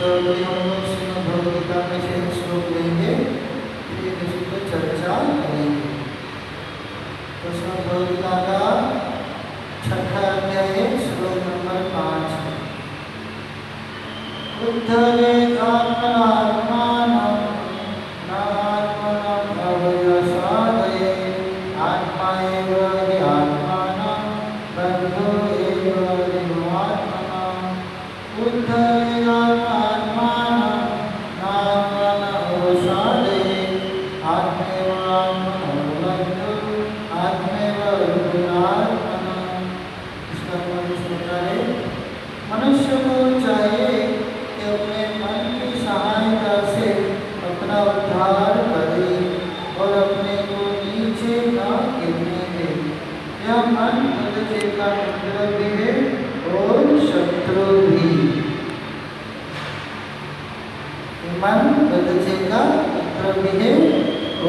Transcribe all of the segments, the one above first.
तो अभी हम लोग श्रीमद् भगवद गीता में से एक श्लोक लेंगे, फिर इस पर चर्चा करेंगे। तो श्रीमद् भगवद गीता का छठा अध्याय श्लोक नंबर 5। उद्धरे आत्मनात्मानं नात्मनं अवयसादये आत्मा एव हि आत्मानं बन्धो एव देवात्मना। उद्धरे आत्मनात्मानं नात्मनं अवसादये आत्मैव आत्मनो बन्धो आत्मैव देवात्मना। इसका मतलब इस प्रकार है, मनुष्य को चाहिए कि अपने मन की सहायता से अपना उद्धार करे और अपने को नीचे न गिरने दे। यह मन बदले का मित्र भी है और शत्रु भी। मन बदले का मित्र भी है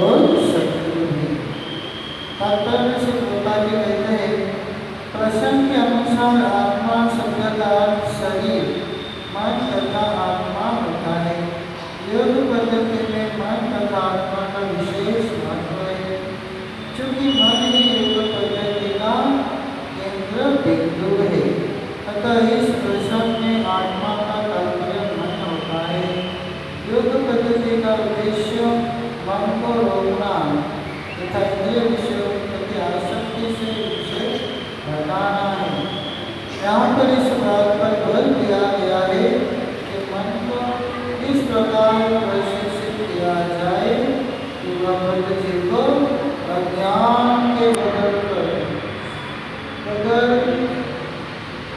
और शत्रु भी। तात्पर्य से गोपाल जी कहते हैं, प्रसंग के अनुसार आत्मा शब्द का अर्थ शरीर, मन तथा आत्मा होता है। योग पद्धति में मन तथा आत्मा का विशेष महत्व है, चूंकि मन ही योग पद्धति का केंद्र बिंदु है। अतः इस प्रसंग में आत्मा का तात्पर्य मन होता है। योग पद्धति का उद्देश्य मन को रोकना तथा इंद्रिय विषयों के प्रति आसक्ति से उसे हटाना है। यहाँ पर इस बात पर बल दिया गया है कि मन को इस प्रकार प्रशिक्षित किया जाए कि वह बुद्धि को अज्ञान के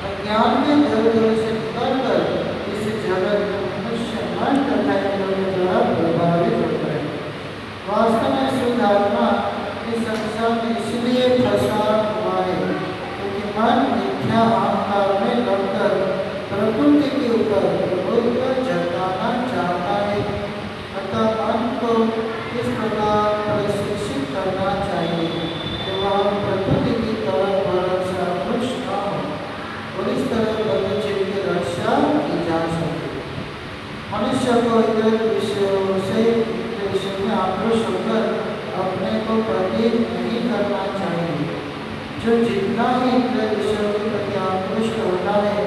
अज्ञान के जड़ से निकलकर इस जगत में मनुष्य मन तथा इंद्रियों द्वारा प्रभावित होता है। वास्तव में शुद्ध आत्मा इस संसार में इसलिए फंसा हुआ है क्योंकि मन मिथ्या अहंकार में लगकर प्रकृति के ऊपर प्रभुत्व जताना चाहता है। अतः मन को इस प्रकार प्रशिक्षित करना चाहिए कि वह प्रकृति की तरफ भरोसा खुश न हो और इस तरह बद्ध जीव की रक्षा की जा सके। मनुष्य को इतर विषयों में आक्रोश होकर अपने को प्रतीत नहीं करना चाहिए। जो जितना ही इंद्रिय विषयों के प्रति आकृष्ट होता है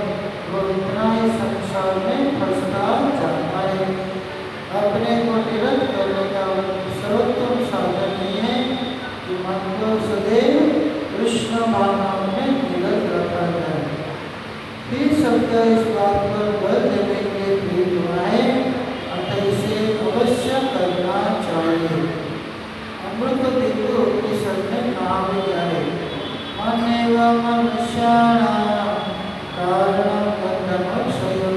वो उतना ही संसार में फंसता जाता है। अपने को निरंतर करने का सर्वोत्तम साधन ये है कि मन को सदैव कृष्ण भावनाओं में निरत रखा जाए। फिर सबका इस बात पर बल देने के लिए प्रेरित हुआ है, अतः इसे अवश्य करना चाहिए। अमृत बिंदु की सबने कहा गया है, मनेव मनुष्याणां कारणं बन्धमोक्षयो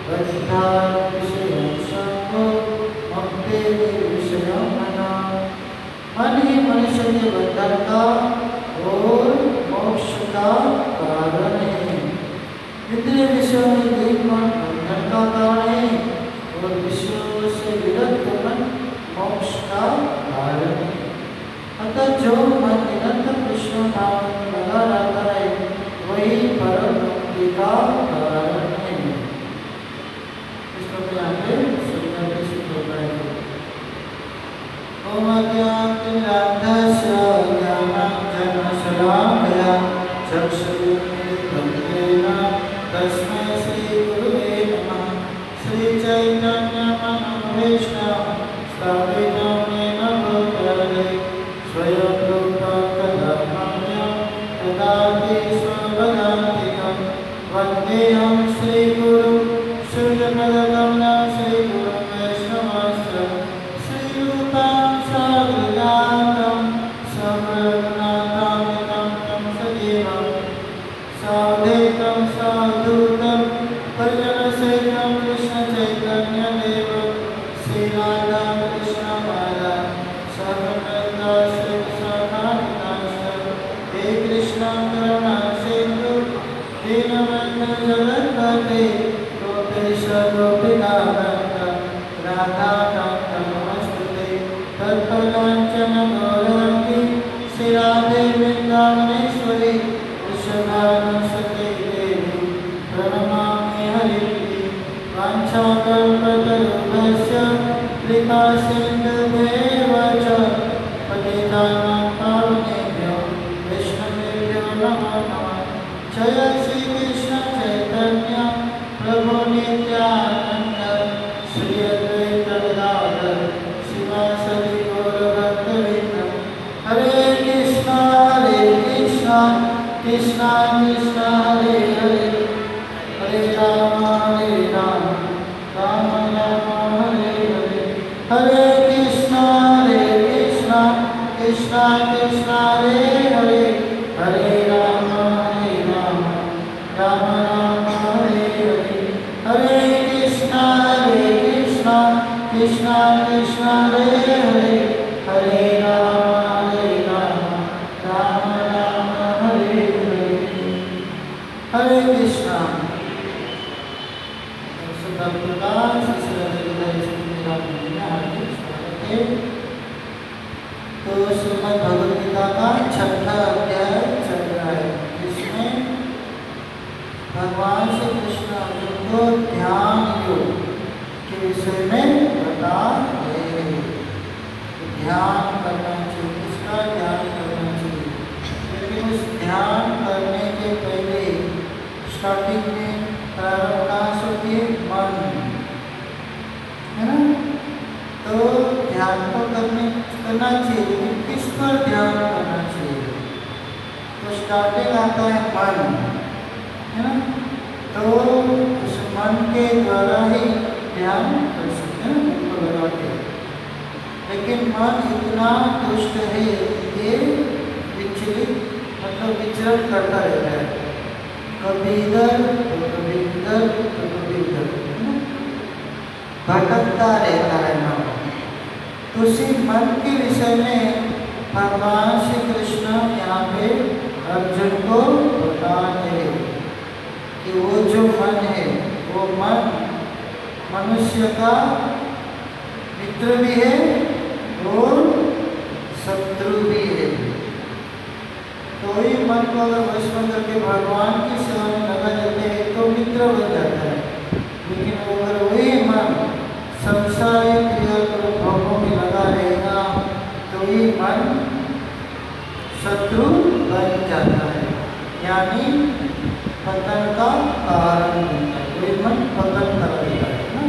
बद्धाः विषयं संगो मुक्तेः विषयं मनः। मन ही मनुष्य के बंधन का और मोक्ष का कारण है। इंद्रिय विषयों में लीन मन बंधन का कारण है और विषयों से विरक्त मन मोक्ष का कारण है। अतः जो मन निरंतर कृष्ण नाम में लगा रहता है वही परम मुक्ति का कारण है। इसको यहाँ पे सुनने के सिद्ध होता है। ओम अज्ञानतिमिरान्धस्य ज्ञानाञ्जनशलाकया चक्षुरुन्मीलितं येन तस्मै श्रीगुरुवे नमः। श्रीचैतन्यमनोभीष्टं स्थापितं येन भूतले स्वयं रूपं कदामह्यं ददाति स्वपदान्तिकं। वन्देऽहं श्रीगुरुं सूर्यपदकमलं श्रीगुरुं वैष्णवस्य श्रीरूपं साग्रजातं सर्वगुणान्वितं तं सजीवं साधुतं साधुतं परिजनसहितं कृष्णचैतन्यदेवं श्रीराधा कृष्णमाला सर्वदा हे कृष्ण करुणा सिंधु दीनबंधु जगत्पते गोपेश गोपिकानंद राधाकांत नमस्तुते। तत्फलांचन गौरवंती श्री राधे वृंदावनेश्वरी वृषभानुसुते देवी प्रणमामि हरिप्रिये। वाञ्छाकल्पतरुभ्यश्च कृपासिन्धुभ्येव च पतितानां पावनेभ्यो वैष्णवेभ्यो नमो नमः। जय श्री कृष्ण चैतन्य प्रभु नित्यानंद श्री अद्वैत गदाधर श्रीवासदि गौरभक्तवृंद। हरे कृष्णा कृष्णा कृष्णा हरे हरे, हरे राम राम राम हरे हरे। हरे कृष्णा कृष्णा कृष्णा हरे हरे, हरे राम राम राम हरे हरे। हरे कृष्णा कृष्णा कृष्णा हरे हरे, हरे राम राम राम हरे हरे। हरे कृष्णा। तो श्रीमद् भगवद गीता का 6ठा अध्याय चल रहा है, जिसमें भगवान श्री कृष्ण अर्जुन को ध्यान योग के विषय में बता रहे हैं। ध्यान करना चाहिए, किसका ध्यान करना चाहिए। लेकिन उस ध्यान करने के पहले स्टार्टिंग में प्रारंभ कहाँ से होती है? मन, है ना। तो ध्यान तो करना चाहिए, लेकिन किस पर ध्यान करना चाहिए? तो स्टार्टिंग आता है मन, है ना। तो उस मन के द्वारा ही ध्यान कर सकते हैं, उनको लगा के। लेकिन मन इतना दुष्ट है कि विचलित मतलब विचरण करता रहता है, कभी इधर तो कभी इधर तो कभी इधर, भटकता रहता है मन। तो उसी मन के विषय में भगवान श्री कृष्ण यहाँ पे अर्जुन को बताते हैं कि वो जो मन है, वो मन मनुष्य का मित्र भी है और शत्रु भी है। तो वही मन को अगर वश में करके भगवान की सेवा में लगा देते हैं तो मित्र बन जाता है। लेकिन अगर वही मन संसारिक क्रियाकलापों में लगा रहेगा तो ये मन शत्रु बन जाता है, यानी पतन का कारण बनता है। वही मन पतन कर देता है ना।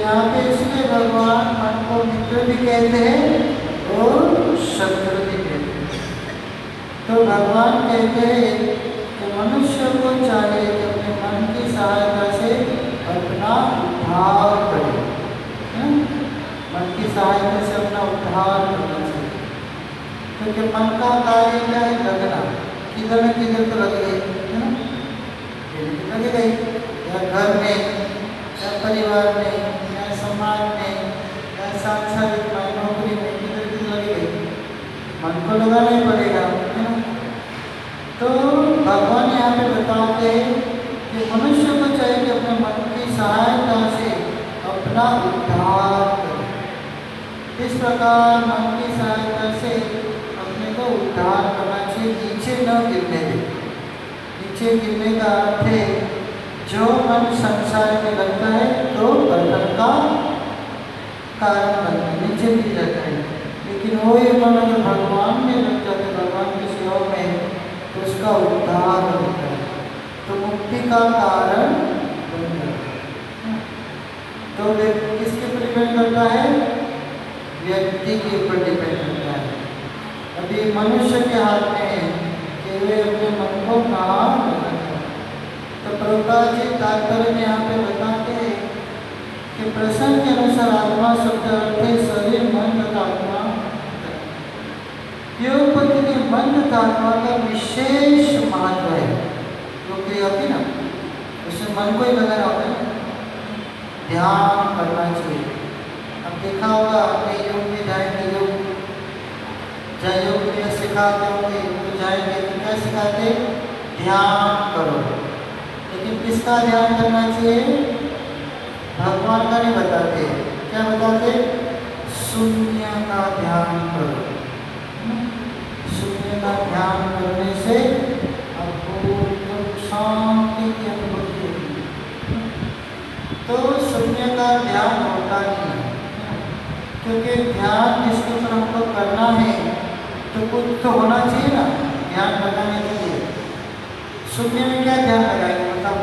यहाँ पे इसलिए भगवान मन को मित्र भी कहते हैं और शत्रु भी कहते हैं। तो भगवान कहते हैं कि मनुष्य को चाहिए कि अपने मन की सहायता से अपना उद्धार करे, मन की सहायता से अपना उद्धार करना चाहिए। क्योंकि मन का कार्य क्या है? लगना, किधर न किधर तो लग गई, है ना। लगी गई या घर में या परिवार में या समाज में या सांसारिक नौकरी में, किधर किधर लगी गई, मन को लगाना ही पड़ेगा, है ना। तो भगवान यहाँ पे बताते हैं कि मनुष्य को चाहिए कि अपने मन की सहायता से अपना उद्धार करे। इस प्रकार मन की सहायता से अपने को उद्धार करना चाहिए, नीचे न गिरने दे। नीचे गिरने का अर्थ है जो मन संसार में लगता है तो बंधन का कारण बनता है, नीचे गिर जाता है। लेकिन वो ये मन अगर भगवान में लग जाता है, भगवान की सेवा में, तो उसका उद्धार होता है, तो मुक्ति का कारण बन जाता है। तो किसके ऊपर डिपेंड करता है? व्यक्ति के ऊपर डिपेंड करता है। अभी मनुष्य के हाथ में है कि वे अपने मन को कहाँ लगाते हैं। तो प्रभुपाद जी तात्पर्य में यहाँ पे बताते हैं कि प्रसंग के अनुसार आत्मा शब्द अर्थ है शरीर, मन तथा आत्मा। योग पद्धति के मन तथा आत्मा का विशेष महत्व है। योग क्रिया होती ना, उसमें मन को ही लगाना होता है, ध्यान करना चाहिए। अब देखा होगा अपने योग में जाएंगे, योग जहाँ योग क्रिया सिखाते होंगे तो जाएंगे तो क्या सिखाते? ध्यान करो। लेकिन किसका ध्यान करना चाहिए? भगवान का नहीं बताते। क्या बताते? शून्य का ध्यान करो। शून्य का ध्यान करने से आपको शांति की अनुभूति होगी। क्योंकि ध्यान जिसके ऊपर हमको करना है तो कुछ तो होना चाहिए ना ध्यान लगाने के लिए। शून्य में क्या ध्यान लगाएंगे मतलब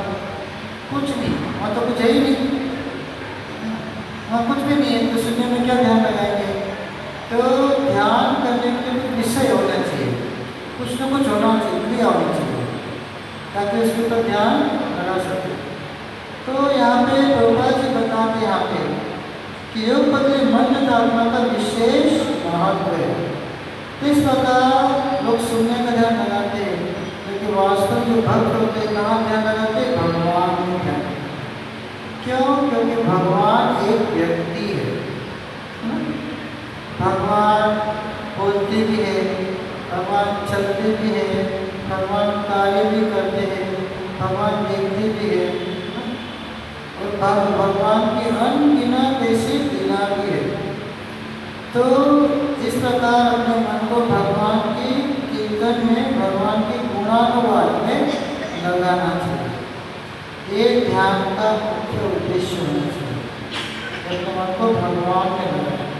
कुछ नहीं, वहाँ तो कुछ है ही नहीं, वहाँ कुछ भी नहीं है तो शून्य में क्या ध्यान लगाएंगे। तो ध्यान करने के लिए कुछ विषय होना चाहिए, कुछ ना कुछ होना चाहिए, क्रिया होनी चाहिए ताकि उसके ऊपर ध्यान लगा सके। तो यहाँ पे प्रभुपाद जी बताते हैं यहाँ पे कि योग बदले मन तथा आत्मा का विशेष महत्व है। तो इस प्रकार लोग शून्य का ध्यान लगाते हैं, लेकिन वास्तव जो भक्त होते हैं कहाँ ध्यान लगाते हैं, भगवान में ध्यान। क्यों? क्योंकि भगवान एक व्यक्ति है। भगवान बोलते भी है, भगवान चलते भी है, भगवान कार्य भी करते हैं, भगवान देखते भी है और भगवान की अनगिनत ऐसी लीला भी है। तो इस प्रकार अपने मन को भगवान की कीर्तन में, भगवान के गुणानुवाद में लगाना चाहिए। ये ध्यान का मुख्य उद्देश्य होना चाहिए, अपने मन को भगवान में लगाना।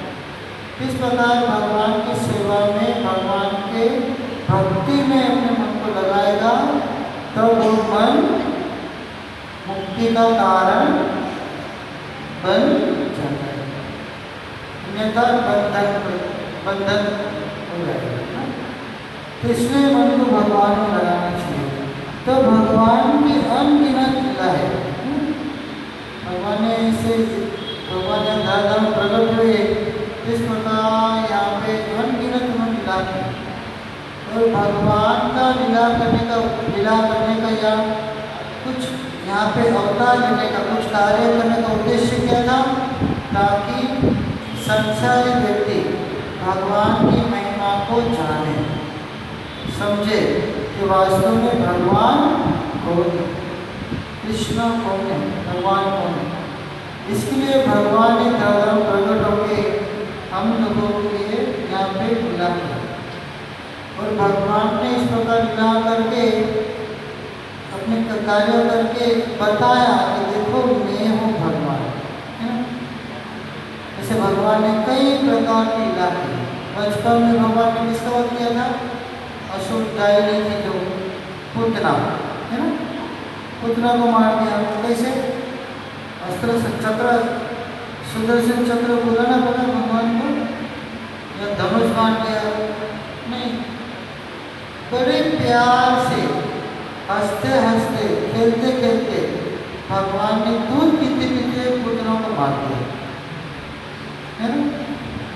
इस प्रकार भगवान की सेवा में, भगवान के भक्ति में अपने मन को लगाएगा तो वो मन मुक्ति का कारण बन जाता है, अन्यथा बंधन हो जाएगा। तो इसलिए मन को भगवान में लगाना चाहिए। तो भगवान की अनगिनत लीला है। भगवान ने इसे भगवान ने धाम प्रकट हुए, इस प्रकार यहाँ पे अनगिनत लीला है। और भगवान का लीला करने का या कुछ यहाँ पे अवतार लेने का, कुछ कार्य करने का उद्देश्य क्या था, ताकि संसारी व्यक्ति भगवान की महिमा को जाने, समझे कि वास्तव में भगवान कौन है, कृष्ण कौन है, भगवान कौन है। इसके लिए भगवान ने धर्म प्रकट होकर हम लोगों के लिए यहाँ पे लीला किया। और भगवान ने इस प्रकार लीला करके अपने कार्य करके बताया कि देखो मैं हूँ भगवान, है ना। जैसे भगवान ने कई प्रकार की लीला की। बचपन में भगवान ने किसका वध किया था, असुर डायनी थी जो पुतना, है ना, पुतना को मार दिया। कैसे? अस्त्र से चक्र, सुदर्शन चक्र बुलाना पड़ा भगवान को, या धनुष बांध दिया? नहीं, बड़े प्यार से हंसते हंसते खेलते खेलते भगवान ने दूध पीते पीते पुत्रों को मार दिया, है ना।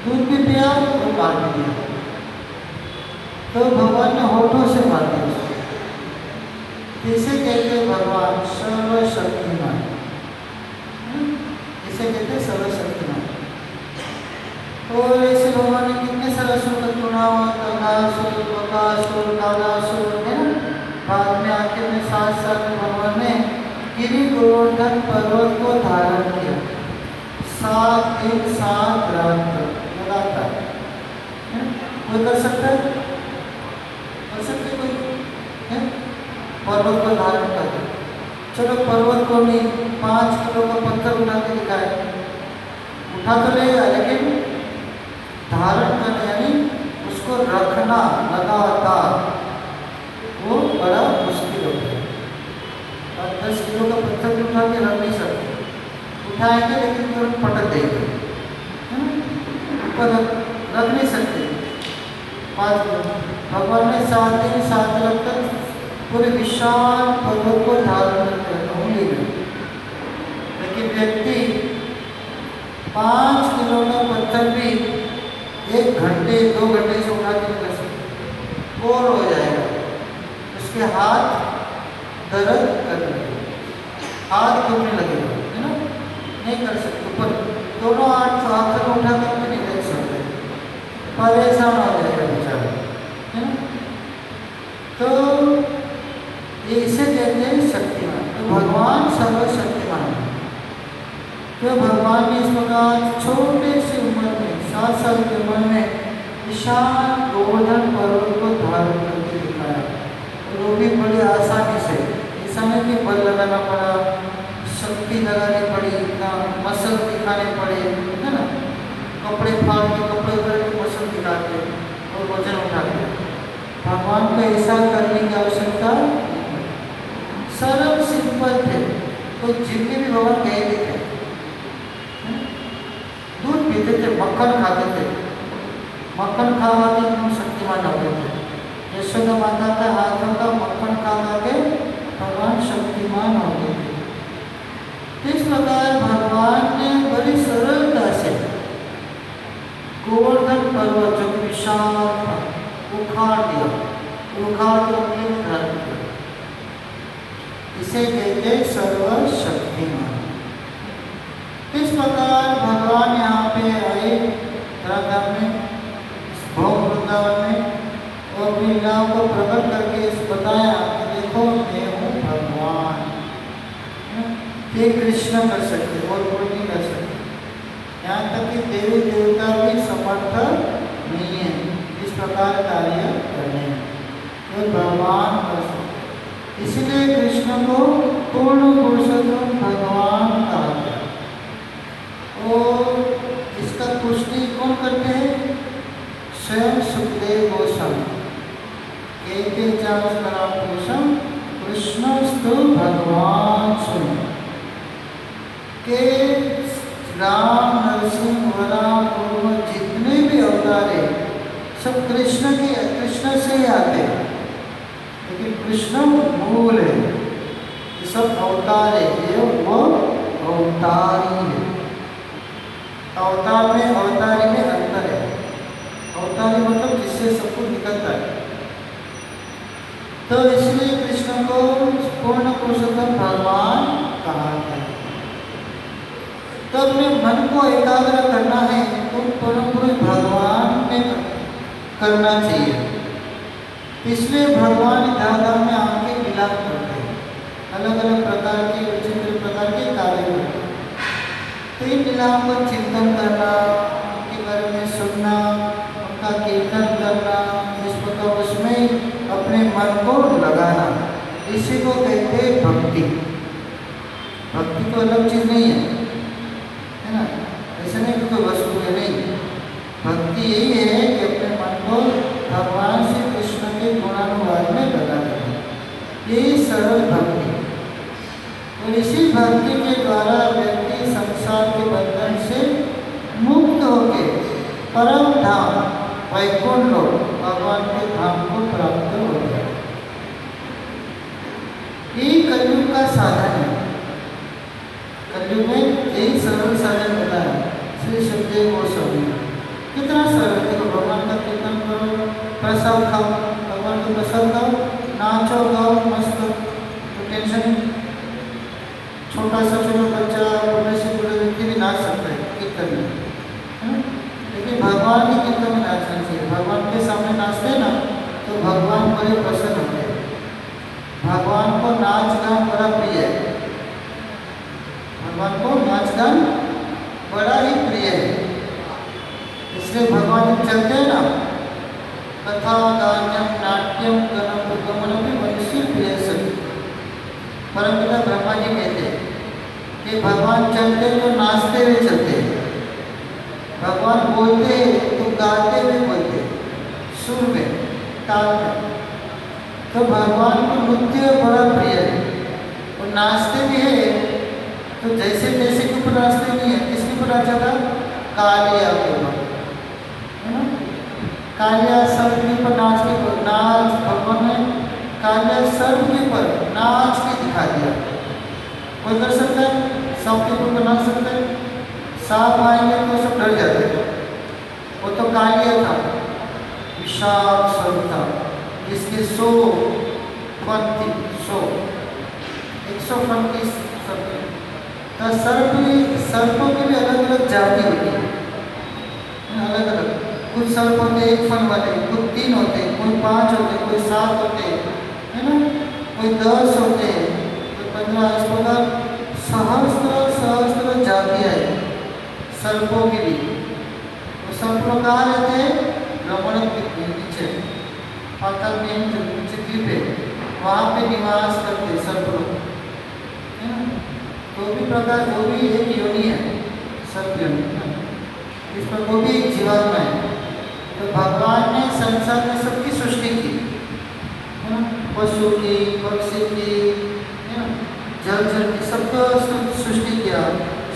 दूध भी पिया और मार दिया। तो भगवान ने होठों से मार दिया उसको। इसे कहते भगवान सर्वशक्तिमान, इसे कहते सर्वशक्तिमान। और ऐसे भगवान ने कितने सारे असुर का चुनाव, तगासुर, बकासुर, कालासुर, है ना। बाद में आखिर में 7 साल में भगवान ने गिरि गोवर्धन पर्वत को धारण किया, 7 दिन 7 रात लगातार। कोई कर सकता है? कर सकते कोई है? पर्वत को धारण कर, चलो पर्वत को नहीं, 5 किलो का पत्थर उठा के दिखाए, उठा तो लेगा लेकिन धारण करना यानी उसको रखना लगातार वो बड़ा मुश्किल होता है। और 10 किलो का पत्थर भी उठा के रख नहीं सकते, उठाएंगे लेकिन तुरंत पटक देंगे, है ना, ऊपर रख नहीं सकते। 5 किलो भगवान ने 7 दिन 7 रात तक पूरे विशाल पर्वत को धारण करके रखा उंगली में। लेकिन व्यक्ति 5 किलो का पत्थर भी 1 घंटे 2 घंटे से उठा के कर सकते, बोर हो जाएगा, उसके हाथ दर्द करने लगेगा, हाथ दुखने लगेगा, है ना, नहीं कर सकते। ऊपर दोनों हाथ से उठा करके नहीं देख सकते, परेशान हो जाएगा बेचारा, है ना। तो ये इसे कहते हैं शक्तिमान। तो भगवान सर्वशक्तिमान है। तो भगवान ने इस प्रकार छोटे से उम्र में 7 साल की उम्र में विशाल गोवर्धन पर्वत को धारण करके दिखाया, और वो भी बड़ी आसानी से। ऐसा नहीं कि बल लगाना पड़ा, शक्ति लगानी पड़ी, इतना मसल दिखाने पड़े, है ना। कपड़े फाड़ के कपड़े उतर के मसल दिखाते और वजन उठाते। भगवान को ऐसा करने की आवश्यकता सरल सिंपल थे। तो जितने भी भगवान गए भी थे, दूध पीते थे, मक्खन खाते थे, मक्खन खा के एकदम शक्तिमान होते थे। यशोदा माता का हाथों का मक्खन खा के भगवान शक्तिमान होते थे। इस प्रकार भगवान ने बड़ी सरलता से गोवर्धन पर्वत जो विशाल था उखाड़ दिया, उखाड़ के उंगली में धर दिया। इसे कहते सर्वशक्तिमान। इस प्रकार भगवान यहाँ पे आए धराधाम में, भोग वृंदावन में, और लीलाओं को प्रकट करके इस बताया कि देखो मैं हूँ भगवान। ये कृष्ण कर सकते और कोई नहीं कर सकते। यहाँ तक कि देवी देवता भी समर्थ नहीं है इस प्रकार कार्य करने में, तो भगवान कर सकते। इसलिए कृष्ण को पूर्ण पुरुषोत्तम भगवान कहा गया। और इसका पुष्टि कौन करते हैं? स्वयं सुखदेव गोस्वामी कहते पुरुषम कृष्णस्तु भगवान स्वयं के राम नरसिंह वराम जितने भी अवतार है सब कृष्ण से ही आते हैं, लेकिन कृष्ण मूल है। ये सब अवतार है, ये वो अवतारी है। अवतार में अवतारी में अंतर है। अवतारी मतलब जिससे सब कुछ निकलता है। तो इसलिए कृष्ण को पूर्ण पुरुषोत्तम भगवान कहा गया। तो अपने मन को एकाग्र करना है तो पूर्ण पुरुष भगवान में करना चाहिए। इसलिए भगवान धाम में आके विलाप करते हैं, अलग अलग प्रकार के विचित्र प्रकार के कार्य करते हैं। तो इन विलाप को चिंतन करना, उनके बारे में सुनना, उनका कीर्तन करना, इस प्रकार उसमें अपने मन को लगाना, इसी को कहते हैं भक्ति। भक्ति तो अलग चीज नहीं है ना? ऐसा नहीं कि कोई वस्तु है, नहीं। भक्ति यही है कि अपने मन को भगवान से कृष्ण के गुणानुवाद में लगा देना, यही सरल भक्ति। और इसी भक्ति के द्वारा व्यक्ति संसार के बंधन से मुक्त होकर परम धाम वैकुंठ लोक भगवान के धाम को प्राप्त हो जाए। ये कलयुग का साधन है। कलयुग में यही सरल साधन बताया श्री सुखदेव गोस्वामी। कितना सरल, देखो भगवान का कीर्तन करो, प्रसाद खाओ, भगवान को प्रसाद खाओ, नाचो गाओ मस्त, तो टेंशन। छोटा सा छोटा बच्चा बड़े से बड़े व्यक्ति भी नाच सकता है कीर्तन में, लेकिन भगवान के कीर्तन में नाचना चाहिए। भगवान के सामने नाचते ना तो भगवान बड़े प्रसन्न होते हैं। भगवान को नाच गान बड़ा प्रिय है। भगवान को नाच गान बड़ा ही प्रिय है। इसलिए भगवान जब चलते हैं ना, कथा गान्यम नाट्यम गमन भी मनुष्य प्रिय सभी। परमपिता ब्रह्मा जी कहते हैं कि भगवान चलते तो नाचते हुए चलते हैं, भगवान बोलते तो गाते हुए बोलते, सुर में, ताल में। तो भगवान को नृत्य बड़ा प्रिय है और नाचते भी है। तो जैसे तैसे के ऊपर नाचते नहीं है। किसके ऊपर नाचा था? कालिया के ऊपर, है ना? कालिया सर्प के ऊपर नाच भगवान ने कालिया सर्प के ऊपर नाच के दिखा दिया। कोई कर सकता है? सांप के ऊपर नाच सकता है? सांप आएंगे तो सब डर जाते हैं। वो तो कालिया था, विशाल सर्प था, जिसके 100 फन थी, 100 फन की सर्प। तो सर्पों की भी अलग अलग जाति होती है, अलग अलग। कुछ सर्प होते हैं 1 फन वाले, कुछ 3 होते हैं, कोई 5 होते हैं, कोई 7 होते हैं, है ना? कोई 10 होते हैं, कोई 15। इस प्रकार सहस्त्र जातियाँ हैं सर्पों की भी। तो सर्प लोग कहाँ रहते हैं? ब्रह्मण के नीचे, पाताल में नीचे द्वीप है, वहाँ पे निवास करते सर्प लोग, है ना? तो भी प्रकार वो भी एक योनि है, सर्प योनि। इसमें वो भी एक जीवात्मा है। तो भगवान ने संसार में सबकी सृष्टि की है ना, पशु की, पक्षी की, है ना, जल की, सबको सृष्टि किया,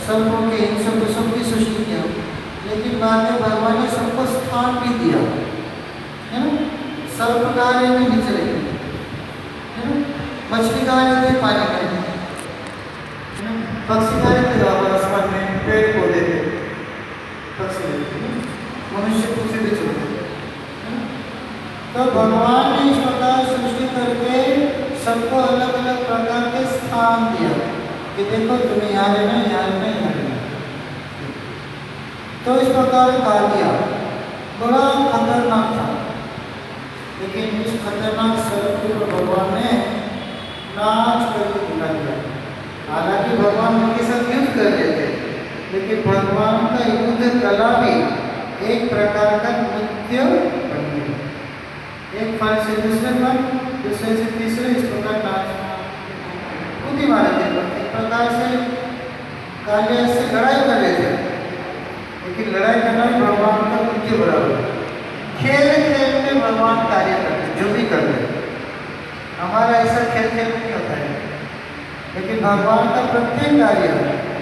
सर्पों के, इन सबको सबकी सृष्टि किया। लेकिन बाद में भगवान ने सबको स्थान भी दिया है ना। सर्प कहाँ रहते नीचे रहते है ना, मछली कहाँ रहते पानी में, पक्षी कहाँ रहते आसमान में, पेड़ पौधे थे, पक्षी रहते हैं, मनुष्य पृथ्वी पे चलते हैं। तो भगवान ने इस प्रकार सृष्टि करके सबको अलग अलग प्रकार के स्थान दिया कि देखो तुम्हें यहाँ रहना, यहाँ रहना, यहाँ रहना। तो इस प्रकार कहा गया, बड़ा खतरनाक था। लेकिन इस खतरनाक सर्प को भगवान ने नाच करके दिखा दिया। हालांकि भगवान उनके साथ युद्ध कर रहे थे, लेकिन भगवान का युद्ध कला भी एक प्रकार का नृत्य बन गया। एक फल से दूसरे फल, दूसरे से तीसरे, इस प्रकार नाच खुद ही मारे थे। एक प्रकार से कालिया से लड़ाई कर रहे थे, लेकिन लड़ाई करना भी भगवान का नृत्य बराबर। खेल खेल में भगवान कार्य करते, जो भी कर रहे। हमारा ऐसा खेल खेल नहीं होता है, लेकिन भगवान का प्रत्येक कार्य,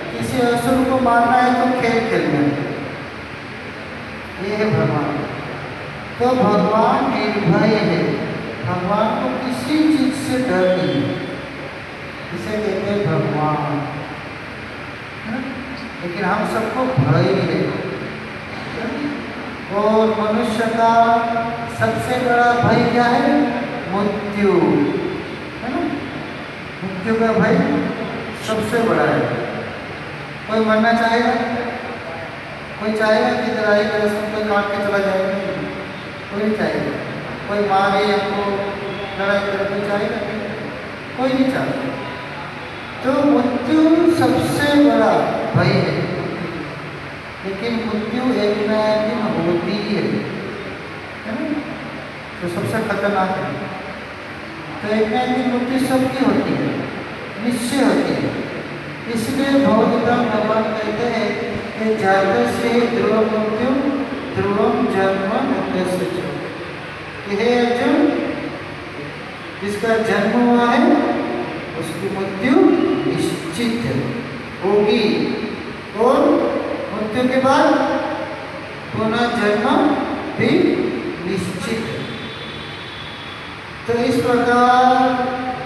किसी असुर को मारना है तो खेल खेल में, ये है भगवान। तो भगवान निर्भय है, भगवान को किसी चीज से डर नहीं, इसे कहते हैं भगवान। लेकिन हम सबको भय है, और मनुष्य का सबसे बड़ा भय क्या है? मृत्यु, है ना। मृत्यु का भय सबसे बड़ा है। कोई मरना चाहेगा? कोई चाहेगा कि लड़ाई करे सबको काट के चला जाएगा? कोई नहीं चाहेगा। कोई मारे हमको, लड़ाई करे, कोई चाहेगा? कोई नहीं चाहता। तो मृत्यु सबसे बड़ा भय है। लेकिन मृत्यु एक न एक दिन होती है ना, तो सबसे खतरनाक है। तो एक न एक दिन मृत्यु सबकी होती है, निश्चय होती है। इसलिए भगवद्गीता भगवान कहते हैं कि जातस्य ध्रुव मृत्यु ध्रुवम जन्म मृत्युश्च। हे अर्जुन, जिसका जन्म हुआ है उसकी मृत्यु निश्चित होगी, और मृत्यु के बाद पुनः जन्म भी निश्चित है। तो इस प्रकार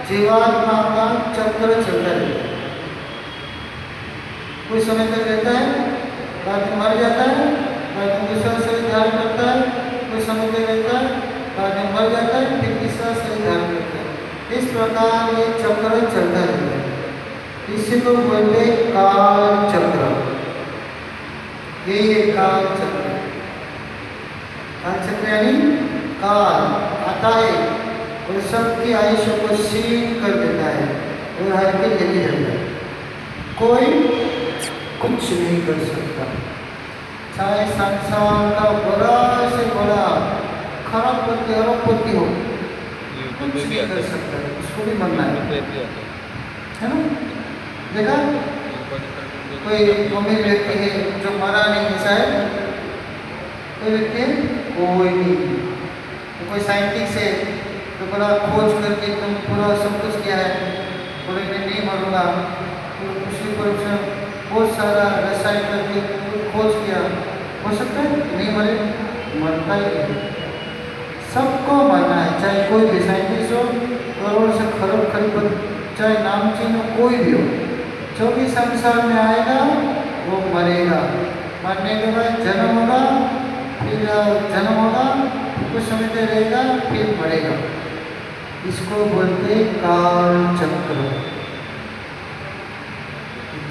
जीवात्मा का चक्र चलता रहता है। कुछ समय तक रहता है, बाद में मर जाता है, बाद में दूसरा शरीर धारण करता है, कुछ समय तक रहता है, बाद में मर जाता है, फिर तीसरा शरीर धारण करता है। इस प्रकार ये चक्र चलता रहता है। इसी को बोलते काल चक्र। ये काल चक्र, काल चक्र यानी काल आता है और सबकी आयुष्य को क्षीण कर देता है और हर के लेके जाता है। कोई कुछ नहीं कर सकता, चाहे संसार का बड़ा से बड़ा खरबपति अरबपति हो, कुछ नहीं कर सकता, उसको भी मरना है ना। देखा कोई अमीर व्यक्ति है जो मरा नहीं है, शायद कोई व्यक्ति है, कोई नहीं। तो कोई साइंटिस्ट है तो बड़ा खोज करके तुम पूरा सब कुछ किया है, बोले मैं नहीं मरूंगा, तो उसके ऊपर बहुत सारा रसायन करके खोज किया, हो सकता है नहीं मरे, मरता ही है। सबको मरना है, चाहे कोई भी साइंटिस्ट हो, करोड़ से खरब, चाहे नामचीन हो, कोई भी हो, जो भी संसार में आएगा वो मरेगा। मरने के बाद जन्म होगा, फिर जन्म होगा, कुछ समय तक रहेगा, फिर मरेगा। इसको बोलते काल चक्र।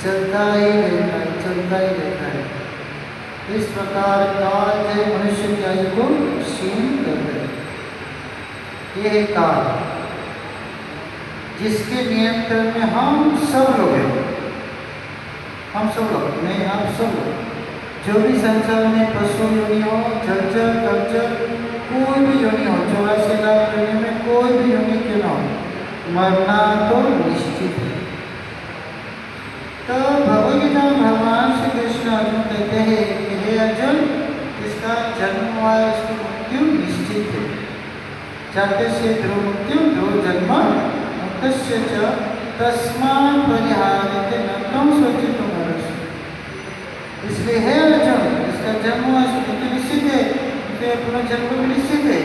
चलता ही रहता है, चलता ही रहता है। इस प्रकार काल जो मनुष्य की आयु को क्षीण कर दे, ये है काल, जिसके नियंत्रण में हम सब लोग हैं। हम सब लोग नहीं, आप सब लोग, जो भी संसार में पशु योनि हो, जलचर कल्चर, कोई भी योनि हो, 84 लाख योनि में कोई भी योनि क्यों ना हो, मरना तो निश्चित है। तो भगवदगीता में भगवान श्री कृष्ण अर्जुन कहते हैं कि हे अर्जुन, इसका जन्म हुआ है, उसकी मृत्यु निश्चित है। जातस्य ध्रुव मृत्यु ध्रुव जन्म मुक्तस्य च तस्मात् परिहार्यते न त्वं शोचितुम् अर्हसि। इसलिए हे अर्जुन, इसका जन्म हुआ, इसकी मृत्यु निश्चित है, उसके पुनर्जन्म भी निश्चित है,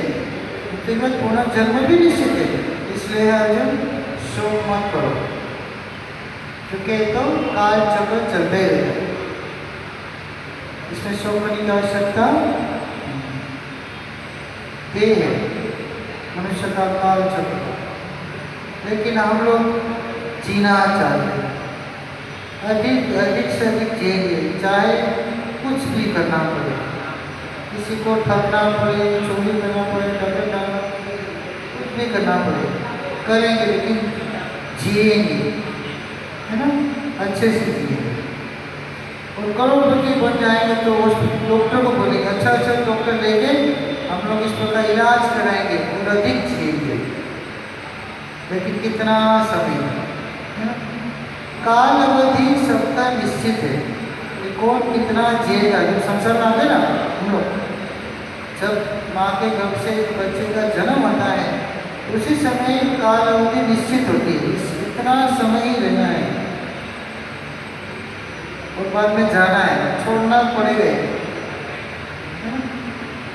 उसके बाद पुनर्जन्म भी निश्चित है। इसलिए अर्जुन शोक मत करो, क्योंकि तो काल चक्र चलते ही रहेगा, इसमें शोक करने की आवश्यकता ये है मनुष्य का काल चक्र। लेकिन हम लोग जीना चाहते हैं, अधिक से अधिक जिएंगे, चाहे कुछ भी करना पड़े, किसी को ठगना पड़े, चोरी करना पड़े, डकैती डालना पड़े, कुछ भी करना पड़े, करेंगे, लेकिन जिएंगे, है ना, अच्छे से जिएंगे। और करोड़पति बन जाएंगे तो उस डॉक्टर को बोलेंगे अच्छा डॉक्टर लेके हम लोग इस प्रकार इलाज कराएंगे और अधिक जिएंगे। लेकिन कितना समय है ना, काल अवधि सबका निश्चित है कि कौन कितना जिएगा। जब संसार में आते ना हम लोग, जब माँ के गर्भ से बच्चे का जन्म होता है, उसी समय काल अवधि निश्चित होती है, इतना समय ही रहना है और बाद में जाना है, छोड़ना पड़ेगा।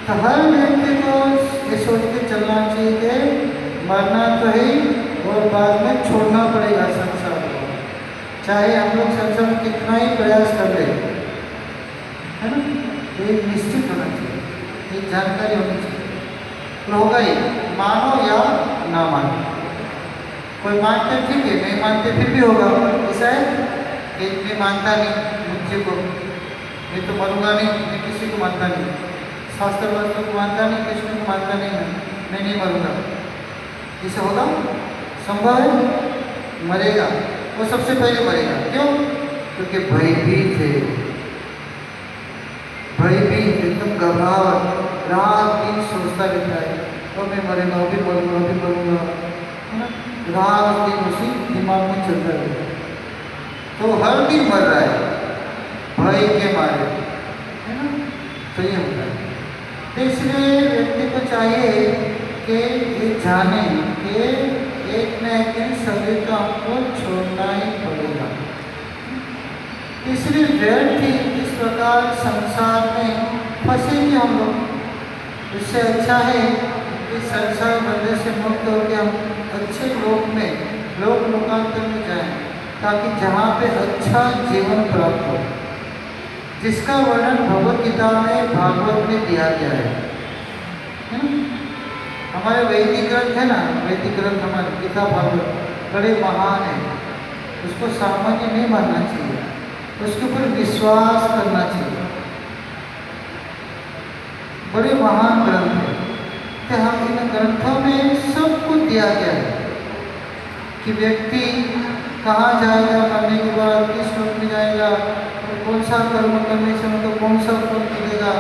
तो हर व्यक्ति को ये सोच के चलना चाहिए कि मरना तो है और बाद में छोड़ना पड़ेगा संसार को, चाहे हम लोग संसार में कितना ही प्रयास कर ले, है ना। ये निश्चित होना चाहिए, ये जानकारी होनी चाहिए, तो होगा ही, मानो या ना मानो। कोई मानते ठीक है, नहीं मानते फिर भी होगा। ऐसा है कि मैं मानता नहीं मुझे को, मैं तो मरूंगा नहीं, मैं किसी को मानता नहीं, शास्त्र वास्तव को मानता नहीं, कृष्ण को मानता नहीं, मैं नहीं मरूंगा। ऐसा होगा संभव है? मरेगा, वो सबसे पहले मरेगा। क्यों? क्योंकि भयभीत है, भयभीत, एकदम घबराहट, रात दिन सोचता रहता है, तो मैं मरेगा, अभी मरूंगा, अभी मरूंगा, है ना, रात दिन उसी दिमाग में चलता रहता है। तो हर दिन मर रहा है भय के मारे, है ना। तो ये होता है। तो इसलिए व्यक्ति को चाहिए कि ये जाने कि एक न एक दिन शरीर को हमको छोड़ना ही पड़ेगा। इसलिए व्यर्थ ही इस प्रकार संसार में फंसे कि हम लोग, इससे अच्छा है कि संसार बंधन से मुक्त होकर हम अच्छे लोक में, लोकांतर में जाएं, ताकि जहाँ पे अच्छा जीवन प्राप्त हो, जिसका वर्णन भगवद गीता में, भागवत में दिया गया है। हमारे वैदिक ग्रंथ है ना, वैदिक ग्रंथ हमारे गीता भागवत बड़े महान है, उसको सामान्य नहीं मानना चाहिए, उसके ऊपर विश्वास करना चाहिए। बड़े महान ग्रंथ है कि हम इन ग्रंथों में सब कुछ दिया गया है कि व्यक्ति कहाँ जाएगा, मरने के बाद किस लोक में जाएगा, और कौन सा कर्म करने से उनको कौन सा फल मिलेगा,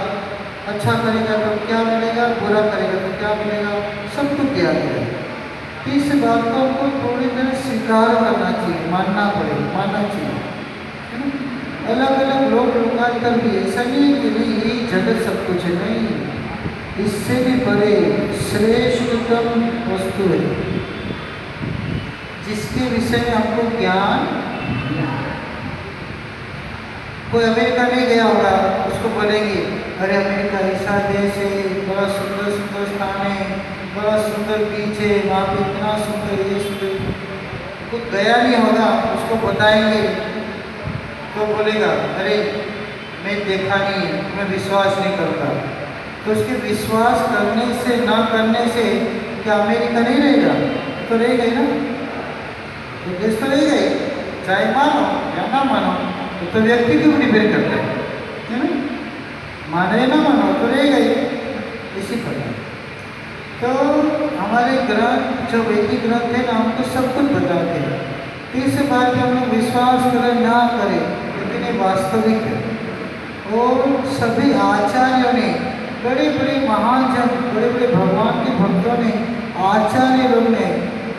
अच्छा करेगा तो क्या मिलेगा, बुरा करेगा तो क्या मिलेगा, सब कुछ दिया गया है। इस बात को हमको थोड़ी देर स्वीकार करना चाहिए, मानना पड़ेगा, मानना चाहिए। अलग अलग लोकांतर भी, ऐसा नहीं है कि नहीं यही जगत सब कुछ है, नहीं, इससे भी बड़े श्रेष्ठतम वस्तु है जिसके विषय में हमको ज्ञान। कोई अमेरिका नहीं गया होगा, उसको बोलेंगे अरे अमेरिका ऐसा देश है, बड़ा सुंदर सुंदर स्थान है, बड़ा सुंदर बीच है, वहाँ पे इतना सुंदर, ये सुंदर, कोई गया नहीं होगा, उसको बताएंगे तो बोलेगा अरे मैं देखा नहीं, मैं विश्वास नहीं करता। तो उसके विश्वास करने से, ना करने से क्या अमेरिका नहीं रहेगा? तो रहेगा ही ना, तो देश तो रहेगा ही, चाहे मानो या ना मानो, तो व्यक्ति के ऊपर डिपेंड करता है ना, माने ना मानो तो रहेगा ही, इसी प्रकार। तो हमारे ग्रंथ, जो वैदिक ग्रंथ है ना, हमको सब कुछ बताते हैं। इस बात पे हम लोग विश्वास करें ना करें, लेकिन ये वास्तविक है। और सभी आचार्यों ने, बड़े बड़े महान जन, बड़े बड़े भगवान के भक्तों ने, आचार्य लोग ने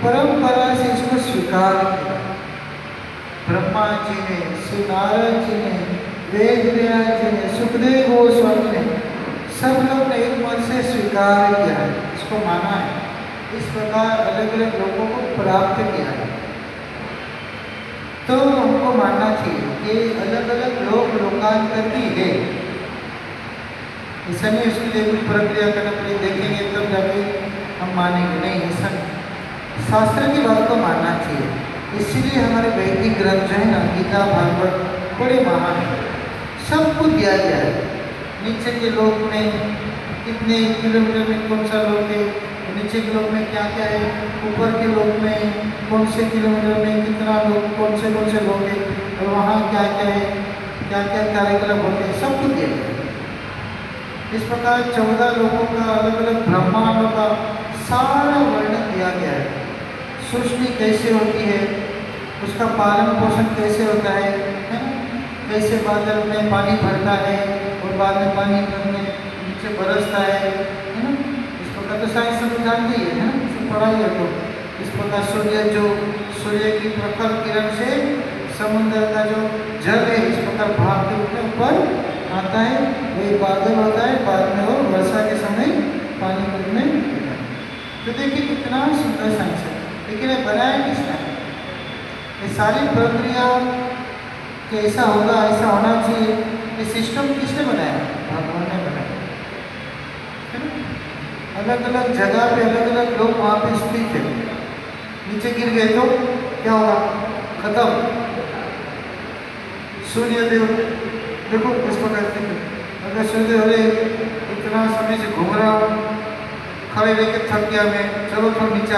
परंपरा से इसको स्वीकार किया। ब्रह्मा जी ने, श्री नारद जी ने, वेद व्यास जी ने, सुखदेव गोस्वामी ने, सब लोग ने एक मन से स्वीकार किया है, इसको माना है। इस प्रकार अलग अलग लोगों को प्राप्त किया है। तो हमको मानना चाहिए कि अलग अलग लोग लोकांतर भी है। ऐसा नहीं उसके लिए कुछ प्रक्रिया करना पड़े, देखेंगे तब जाके हम मानेंगे, नहीं ऐसा नहीं। शास्त्र की बात को मानना चाहिए। इसीलिए हमारे वैदिक ग्रंथ जो है ना, गीता भागवत बड़े महान है, सब कुछ दिया गया है। नीचे के लोक में कितने किलोमीटर में कौन सा लोक है, नीचे के लोक में क्या क्या है, ऊपर के लोक में कौन से किलोमीटर में कितना लोग, कौन से लोग है, और वहाँ क्या क्या है, क्या क्या कार्यक्रम होते हैं, सब कुछ दिया गया है। इस प्रकार 14 लोगों का, अलग अलग ब्रह्मांडों का सारा वर्णन दिया गया है। सृष्टि कैसे होती है, उसका पालन पोषण कैसे होता है ना? कैसे बादल में पानी भरता है और बाद में पानी भरने नीचे बरसता है ना? इस प्रकार तो साइंस सब जानती है ना, सब पढ़ाई है। तो इस प्रकार सूर्य की प्रखर किरण से समुद्र का जो जल है इस प्रकार भाप के रूप में ऊपर आता है, वही बादल होता है, बाद में वो वर्षा के समय पानी के रूप में। तो देखिए कितना सुंदर साइंस है, लेकिन ये बनाया किसने? ये सारी प्रक्रिया कैसा होगा, ऐसा होना चाहिए, ये सिस्टम किसने बनाया? भगवान ने बनाया। अलग अलग जगह पे अलग अलग लोग वहाँ पे स्थित है। नीचे गिर गए तो क्या होगा? खत्म। सूर्यदेव देखो इस प्रकार से, अगर सूर्यदेव इतना समय से घूम रहा हूँ, खड़े लेके थक गया मैं, चलो थोड़ा नीचे